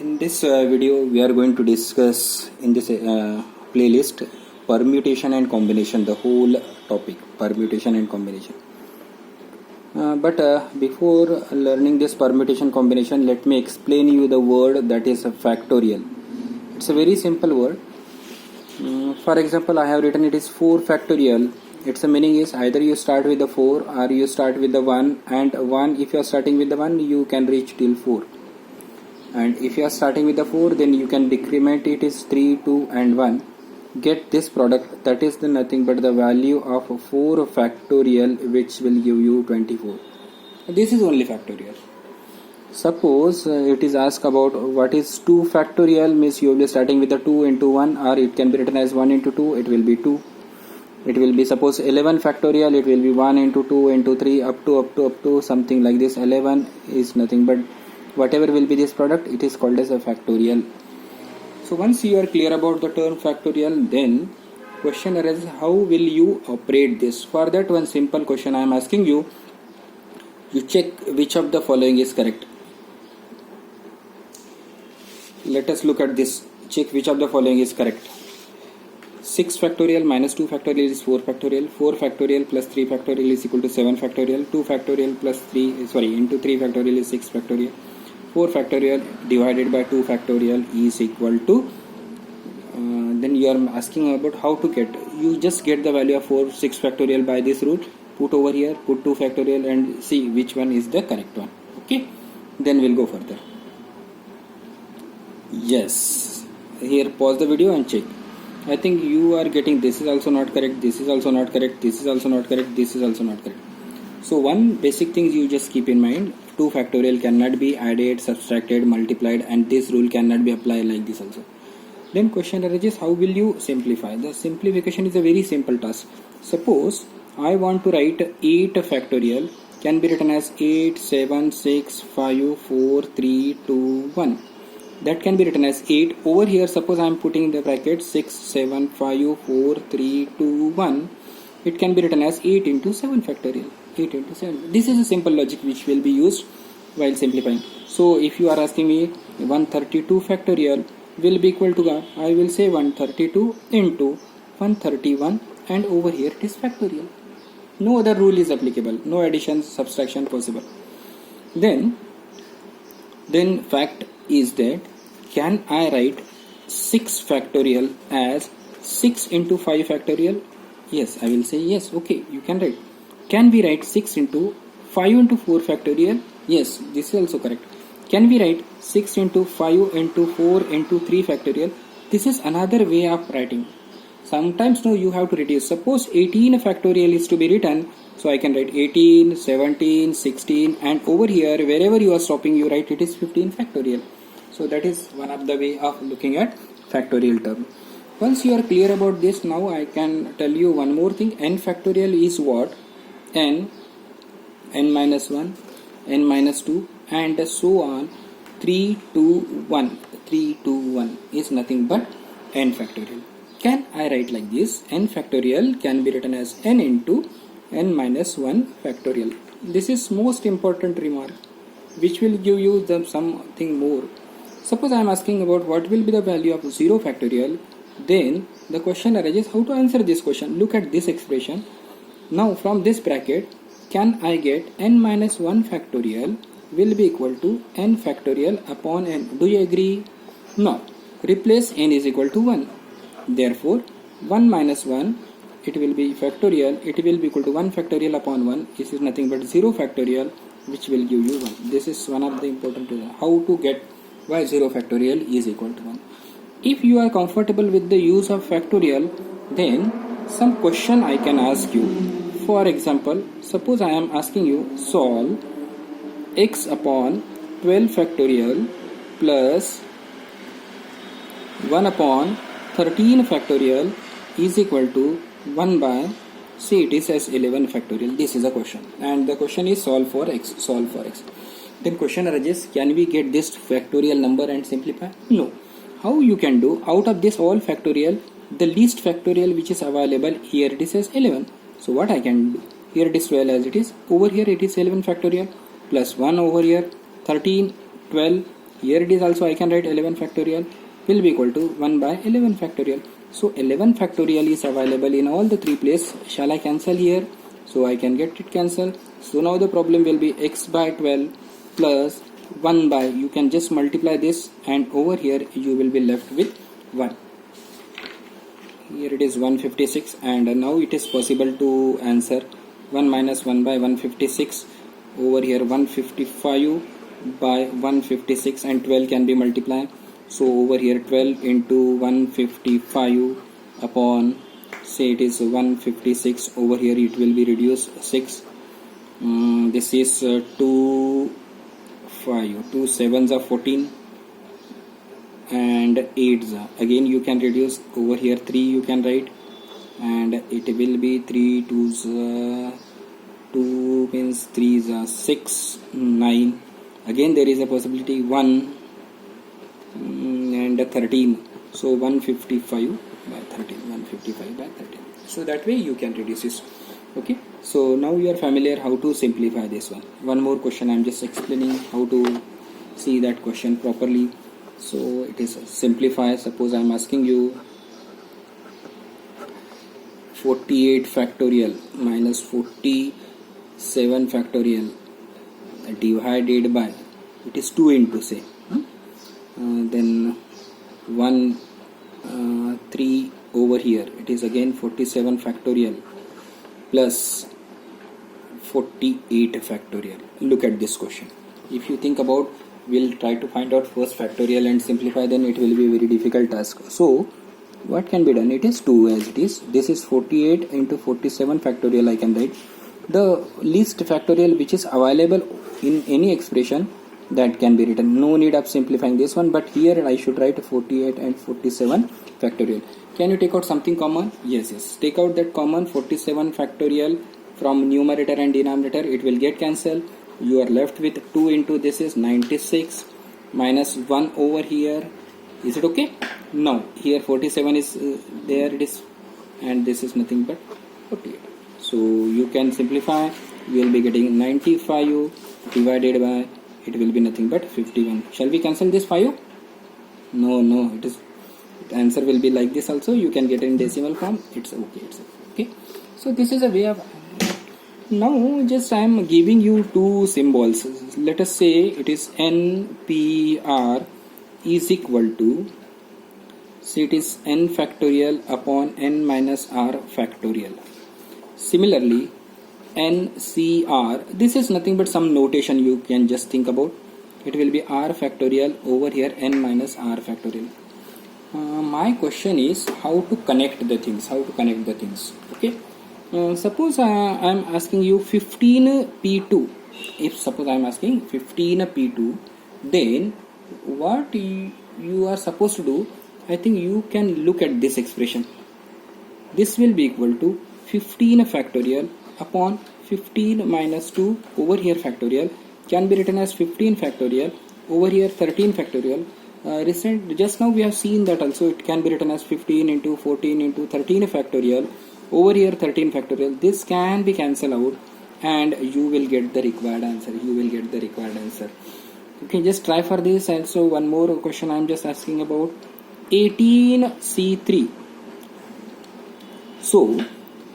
In this video, we are going to discuss in this playlist permutation and combination, the whole topic permutation and combination. But before learning this permutation combination, let me explain you the word that is factorial. It's a very simple word. For example, I have written it is 4 factorial. Its meaning is either you start with the 4 or you start with the 1, and 1, if you are starting with the 1, you can reach till 4. And if you are starting with the 4, then you can decrement it is 3, 2 and 1. Get this product, that is the nothing but the value of 4 factorial, which will give you 24. This is only factorial. Suppose it is asked about what is 2 factorial, means you will be starting with the 2 into 1, or it can be written as 1 into 2, it will be 2. It will be suppose 11 factorial, it will be 1 into 2 into 3 up to something like this. 11 is nothing but whatever will be this product, it is called as a factorial. So once you are clear about the term factorial, then question arises, how will you operate this? For that, one simple question I am asking you. You check which of the following is correct. Let us look at this. Check which of the following is correct. 6 factorial minus 2 factorial is 4 factorial. 4 factorial plus 3 factorial is equal to 7 factorial. 2 factorial plus 3 into 3 factorial is 6 factorial. 4 factorial divided by 2 factorial is equal to then you are asking about how to get. You just get the value of 6 factorial by this route, put over here, put 2 factorial and see which one is the correct one. Okay, then we'll go further. Yes, here pause the video and check. I think you are getting this is also not correct, this is also not correct, this is also not correct, this is also not correct. So one basic thing you just keep in mind, 2 factorial cannot be added, subtracted, multiplied, and this rule cannot be applied like this also. Then question arises, how will you simplify? The simplification is a very simple task. Suppose I want to write 8 factorial, can be written as 8, 7, 6, 5, 4, 3, 2, 1. That can be written as 8. Over here, suppose I am putting the bracket 6, 7, 5, 4, 3, 2, 1. It can be written as 8 into 7 factorial. 8 into 7. This is a simple logic which will be used while simplifying. So if you are asking me 132 factorial will be equal to, I will say 132 into 131, and over here it is factorial. No other rule is applicable. No addition, subtraction possible. Then fact is that, can I write 6 factorial as 6 into 5 factorial? Yes, I will say yes. Okay, you can write. Can we write 6 into 5 into 4 factorial? Yes, this is also correct. Can we write 6 into 5 into 4 into 3 factorial? This is another way of writing. Sometimes no, you have to reduce. Suppose 18 factorial is to be written, so I can write 18, 17, 16, and over here wherever you are stopping, you write it is 15 factorial. So that is one of the way of looking at factorial term. Once you are clear about this, now I can tell you one more thing. N factorial is what? N minus 1, n minus 2, and so on. 3, 2, 1. 3, 2, 1 is nothing but n factorial. Can I write like this? N factorial can be written as n into n minus 1 factorial. This is most important remark which will give you something more. Suppose I am asking about what will be the value of 0 factorial, then the question arises how to answer this question. Look at this expression. Now from this bracket, can I get n minus 1 factorial will be equal to n factorial upon n. Do you agree? No. Replace n is equal to 1. Therefore 1 minus 1, it will be factorial, it will be equal to 1 factorial upon 1. This is nothing but 0 factorial, which will give you 1. This is one of the important reasons how to get why 0 factorial is equal to 1. If you are comfortable with the use of factorial, then some question I can ask you. For example, suppose I am asking you solve x upon 12 factorial plus 1 upon 13 factorial is equal to 1 by, say it is as 11 factorial. This is a question, and the question is solve for x. Then question arises, can we get this factorial number and simplify? No. How you can do? Out of this all factorial, the least factorial which is available here, it is as 11. So what I can do? Here it is 12 as it is. Over here it is 11 factorial plus 1 over here, 13, 12, Here it is also I can write 11 factorial will be equal to 1 by 11 factorial. So 11 factorial is available in all the three places. Shall I cancel here? So I can get it cancelled. So now the problem will be x by 12 plus 1 by, you can just multiply this, and over here you will be left with 1. Here it is 156, and now it is possible to answer 1 minus 1 by 156. Over here 155 by 156 and 12 can be multiplied. So over here 12 into 155 upon, say it is 156, over here it will be reduced 6. This is 2 7s are 14 and 8s are, again you can reduce, over here 3 you can write, and it will be 3 2s 2 means 3s are 6 9, again there is a possibility 1 and 13, so 155 by 13, 155 by 13, so that way you can reduce this. Okay, so now you are familiar how to simplify this one. One more question, I am just explaining how to see that question properly. So it is simplify. Suppose I am asking you 48 factorial minus 47 factorial divided by, it is 2 into say, then 1 3 over here, it is again 47 factorial plus 48 factorial. Look at this question. If you think about, we'll try to find out first factorial and simplify, then it will be a very difficult task. So what can be done? It is 2 as it is. This is 48 into 47 factorial I can write. The least factorial which is available in any expression, that can be written. No need of simplifying this one, but here I should write 48 and 47 factorial. Can you take out something common? Yes. Take out that common 47 factorial from numerator and denominator. It will get cancelled. You are left with 2 into this is 96 minus 1 over here. Is it okay? No. Here 47 is there it is, and this is nothing but 48. So you can simplify. You will be getting 95 divided by, it will be nothing but 51. Shall we cancel this 5? No. It is, the answer will be like this also. You can get in decimal form. It's okay. So this is a way of. Now just I am giving you two symbols. Let us say it is NPR is equal to, say it is n factorial upon n minus r factorial. Similarly NCR, this is nothing but some notation you can just think about. It will be r factorial over here n minus r factorial. My question is how to connect the things. Okay. Suppose I am asking you 15p2. If suppose I am asking 15p2, then what you are supposed to do, I think you can look at this expression. This will be equal to 15 factorial upon 15 minus 2 over here factorial, can be written as 15 factorial over here 13 factorial. Just now we have seen that also it can be written as 15 into 14 into 13 factorial over here 13 factorial. This can be cancelled out and you will get the required answer. Okay, just try for this. And so one more question I am just asking about 18c3. So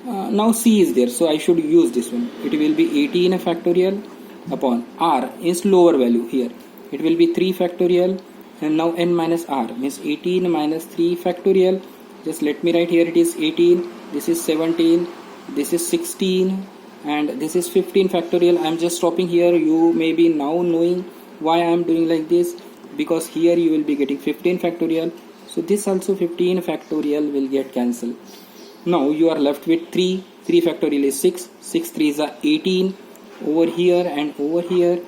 now c is there, so I should use this one. It will be 18 factorial upon r is lower value here. It will be 3 factorial, and now n minus r means 18 minus 3 factorial. Just let me write here, it is 18, this is 17, this is 16, and this is 15 factorial. I am just stopping here. You may be now knowing why I am doing like this, because here you will be getting 15 factorial. So this also 15 factorial will get cancelled. Now you are left with 3 factorial is 6 3s are 18 over here, and over here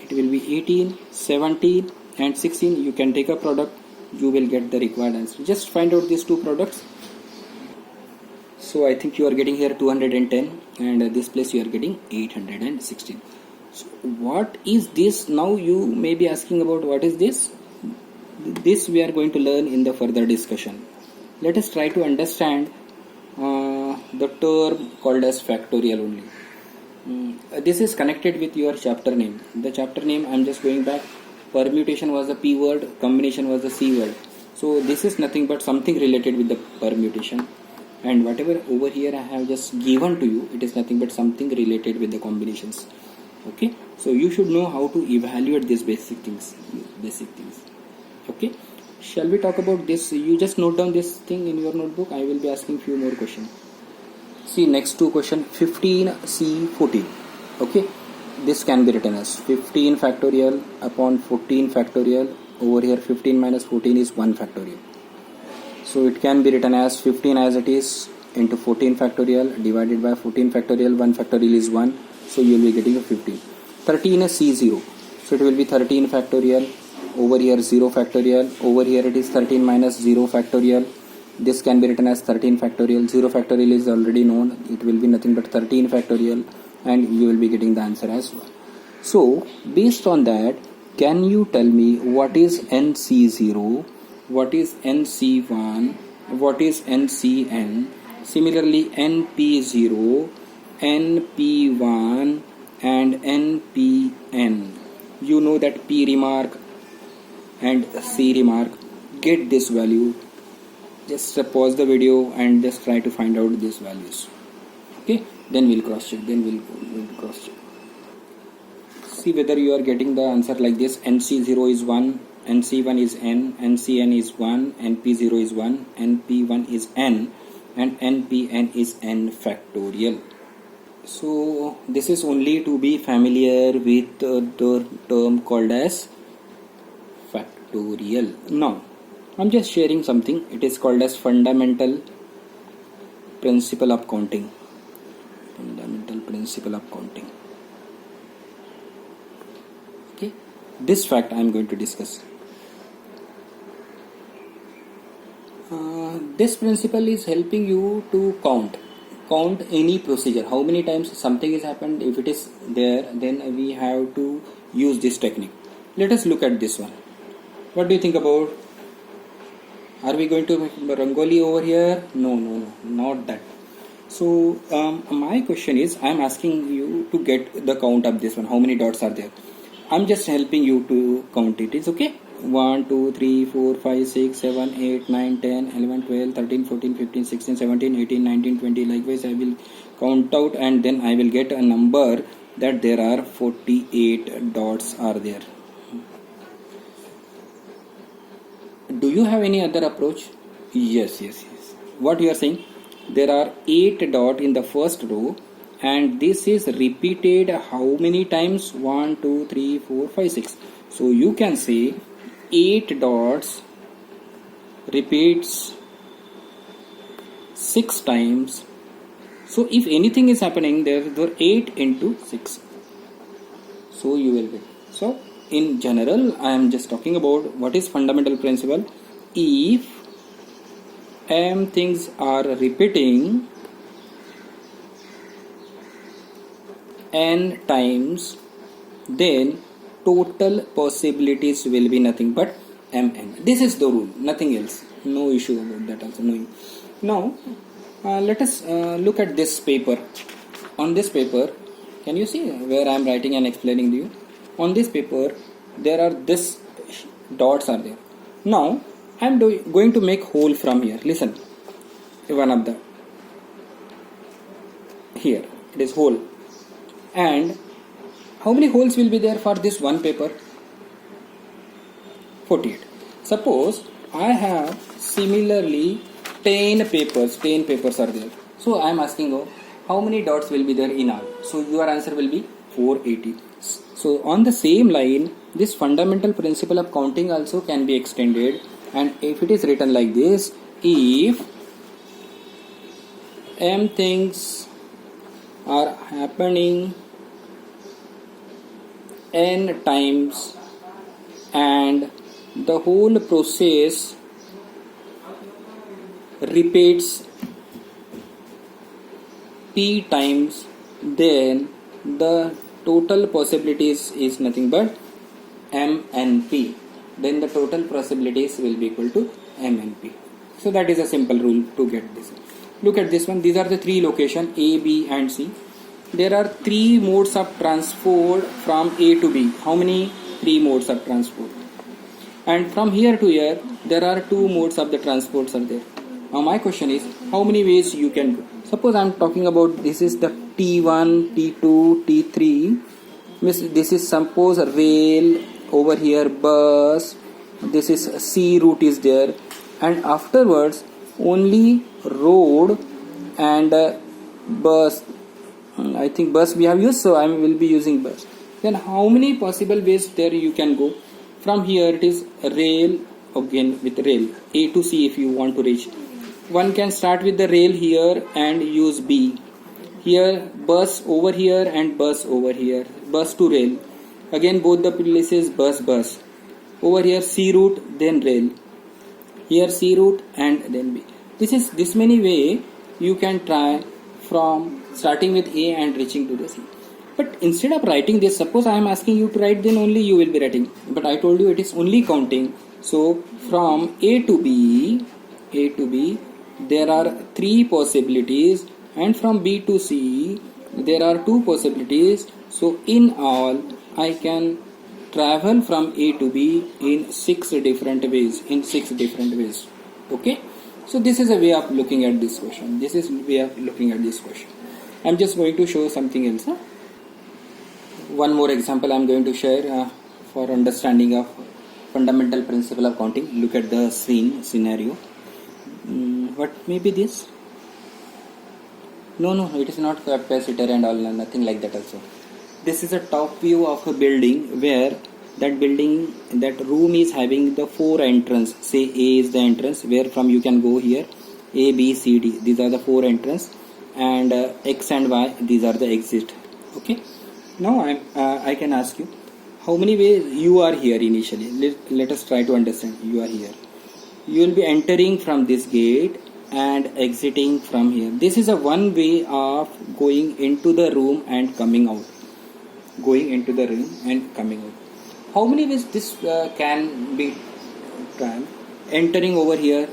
it will be 18, 17 and 16. You can take a product, you will get the required answer. Just find out these two products. So I think you are getting here 210, and this place you are getting 816. So what is this? Now you may be asking about what is this. This we are going to learn in the further discussion. Let us try to understand the term called as factorial only. This is connected with your chapter name. The chapter name, I am just going back. permutation was the P word, combination was the C word. So this is nothing but something related with the permutation, and whatever over here I have just given to you, it is nothing but something related with the combinations. Okay, so you should know how to evaluate these basic things. Okay, shall we talk about this? You just note down this thing in your notebook. I will be asking few more questions. See, next two question, 15C14. Okay, this can be written as 15 factorial upon 14 factorial. Over here 15 minus 14 is 1 factorial. So it can be written as 15 as it is into 14 factorial divided by 14 factorial. 1 factorial is 1. So you will be getting a 15. 13 is C0. So it will be 13 factorial. Over here 0 factorial. Over here it is 13 minus 0 factorial. This can be written as 13 factorial. 0 factorial is already known. It will be nothing but 13 factorial, and you will be getting the answer as well. So based on that, can you tell me what is NC0, what is NC1, what is NCN? Similarly, NP0, NP1 and NPN. You know that P remark and C remark. Get this value. Just pause the video and just try to find out these values. Okay, then we'll cross check. See whether you are getting the answer like this. NC0 is 1, NC1 is N, NCN is 1, NP0 is 1, NP1 is N, and NPN is N factorial. So this is only to be familiar with the term called as factorial. Now I'm just sharing something. It is called as fundamental principle of counting. Fundamental principle of counting. Okay, this fact I am going to discuss. This principle is helping you to count any procedure. How many times something has happened. If it is there, then we have to use this technique. Let us look at this one. What do you think about? Are we going to make Rangoli over here? No, not that. So my question is, I am asking you to get the count of this one. How many dots are there? I am just helping you to count it. Is okay? 1, 2, 3, 4, 5, 6, 7, 8, 9, 10, 11, 12, 13, 14, 15, 16, 17, 18, 19, 20. Likewise, I will count out and then I will get a number that there are 48 dots are there. Do you have any other approach? Yes. What you are saying? There are 8 dots in the first row, and this is repeated how many times? 1, 2, 3, 4, 5, 6. So you can say 8 dots repeats 6 times. So if anything is happening, there are 8 into 6. So you will get. So in general, I am just talking about what is fundamental principle. If m things are repeating n times, then total possibilities will be nothing but mn. This is the rule, nothing else. No issue about that also. No. Now let us look at this paper. On this paper, can you see where I am writing and explaining to you? On this paper, there are this dots are there. Now I am going to make hole from here. Listen, one of the here it is hole, and how many holes will be there for this one paper? 48. Suppose I have similarly 10 papers are there. So I am asking how many dots will be there in all. So your answer will be 480. So on the same line, this fundamental principle of counting also can be extended, and if it is written like this, if m things are happening n times and the whole process repeats p times, then the total possibilities is nothing but m and p. Then the total possibilities will be equal to m and p. So that is a simple rule to get this. Look at this one. These are the 3 locations A, B and C. There are 3 modes of transport from A to B. How many? three modes of transport. And from here to here, there are two modes of the transports are there. Now my question is, how many ways you can go? Suppose I am talking about this is the T1, T2, T3. This is suppose a rail, over here bus, this is C route is there, and afterwards only road and bus. I think bus we have used, so I will be using bus. Then how many possible ways there you can go? From here it is rail, again with rail A to C if you want to reach. One can start with the rail here and use B. Here bus over here and bus over here. Bus to rail. Again both the places bus. Over here C route then rail. Here C route and then B. This many way you can try from starting with A and reaching to the C. But instead of writing this, suppose I am asking you to write, then only you will be writing. But I told you it is only counting. So from A to B, there are three possibilities, and from B to C, there are two possibilities. So in all, I can travel from A to B in six different ways. Okay. So this is a way of looking at this question. I'm just going to show something else. One more example I'm going to share for understanding of fundamental principle of counting. Look at the scenario. What may be this? No, it is not capacitor and all, nothing like that also. This is a top view of a building where that room is having the four entrance. Say A is the entrance, where from you can go here. A, B, C, D. These are the four entrance, and X and Y. These are the exit. Okay. Now I can ask you, how many ways you are here initially? Let us try to understand. You are here. You will be entering from this gate and exiting from here. This is a one way of going into the room and coming out. How many ways this can be done? Entering over here,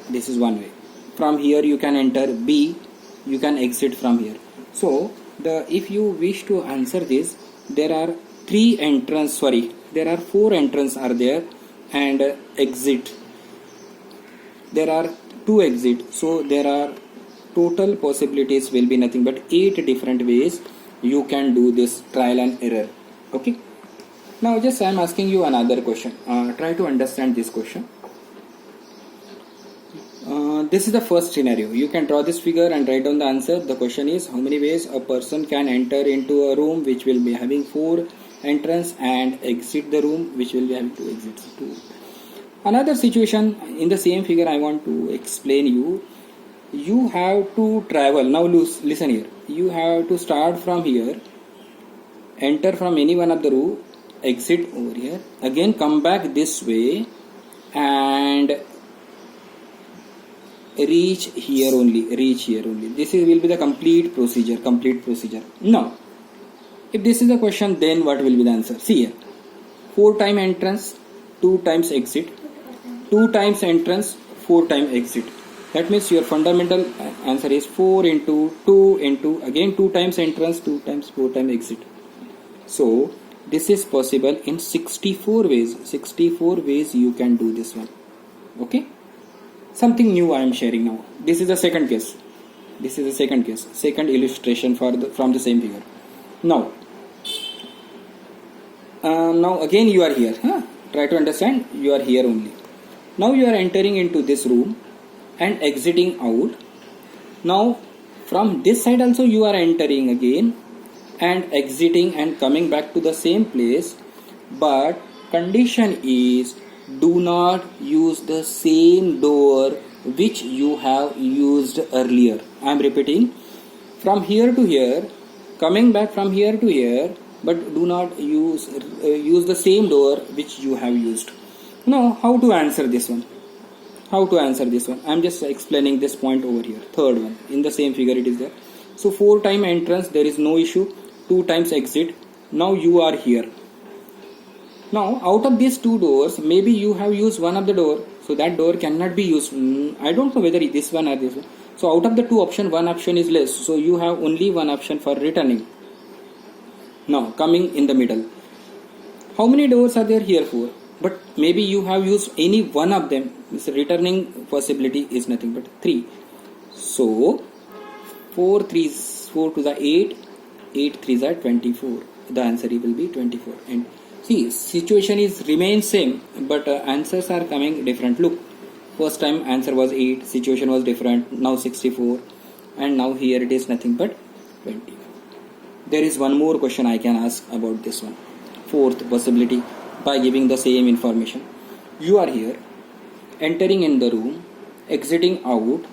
this is one way. From here you can enter B, you can exit from here. So if you wish to answer this, there are four entrances are there, and exit. There are two exits, so there are total possibilities will be nothing but 8 different ways you can do this trial and error. Okay. Now just I am asking you another question. Try to understand this question. This is the first scenario. You can draw this figure and write down the answer. The question is, how many ways a person can enter into a room which will be having 4 entrance and exit the room which will be having 2 exits. Another situation in the same figure I want to explain you. You have to travel. Now listen here. You have to start from here, enter from any one of the room, exit over here, again come back this way and reach here only. This will be the complete procedure. Now if this is the question, then what will be the answer? See here, 4 times entrance, 2 times exit, 2 times entrance, 4 times exit. That means your fundamental answer is 4 into 2 into again 2 times entrance, 2 times 4 times exit. So this is possible in 64 ways. 64 ways you can do this one. Okay. Something new I am sharing now. This is the second case. Second illustration from the same figure. Now again you are here. Try to understand. You are here only. Now you are entering into this room and exiting out. Now from this side also you are entering again and exiting and coming back to the same place, but condition is do not use the same door which you have used earlier. I am repeating, from here to here, coming back from here to here, but do not use the same door which you have used. Now how to answer this one? I am just explaining this point over here. Third one, in the same figure it is there. So 4 times entrance, there is no issue. 2 times exit. Now you are here. Now out of these 2 doors, maybe you have used one of the door, so that door cannot be used. I don't know whether this one or this one. So out of the 2 options, one option is less, so you have only one option for returning. Now coming in the middle, how many doors are there here? 4. But maybe you have used any one of them. This returning possibility is nothing but 3. So 4 to the 8, 8 3s are 24. The answer will be 24. And see, situation is remains same, but answers are coming different. Look, first time answer was 8, situation was different, now 64, and now here it is nothing but 24. There is one more question I can ask about this one. Fourth possibility, by giving the same information. You are here, entering in the room, exiting out.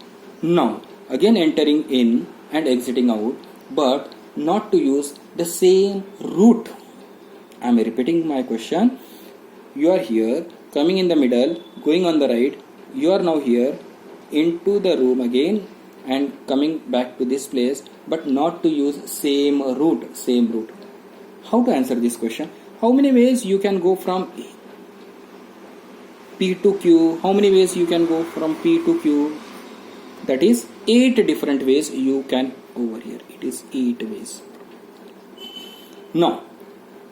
Now again entering in and exiting out, but not to use the same route. I am repeating my question. You are here, coming in the middle, going on the right. You are now here, into the room again and coming back to this place, but not to use same route. How to answer this question? How many ways you can go from P to Q? How many ways you can go from P to Q? That is 8 different ways you can over here. It is 8 ways. Now,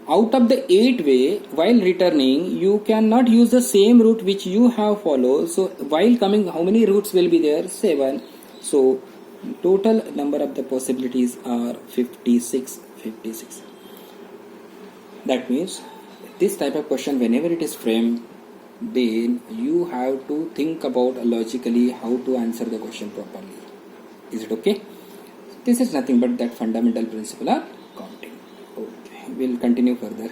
out of the 8 way, while returning, you cannot use the same route which you have followed. So, while coming, how many routes will be there? 7. So, total number of the possibilities are 56. That means, this type of question, whenever it is framed, then you have to think about logically how to answer the question properly. Is it okay? This is nothing but that fundamental principle of counting. Okay, we'll continue further.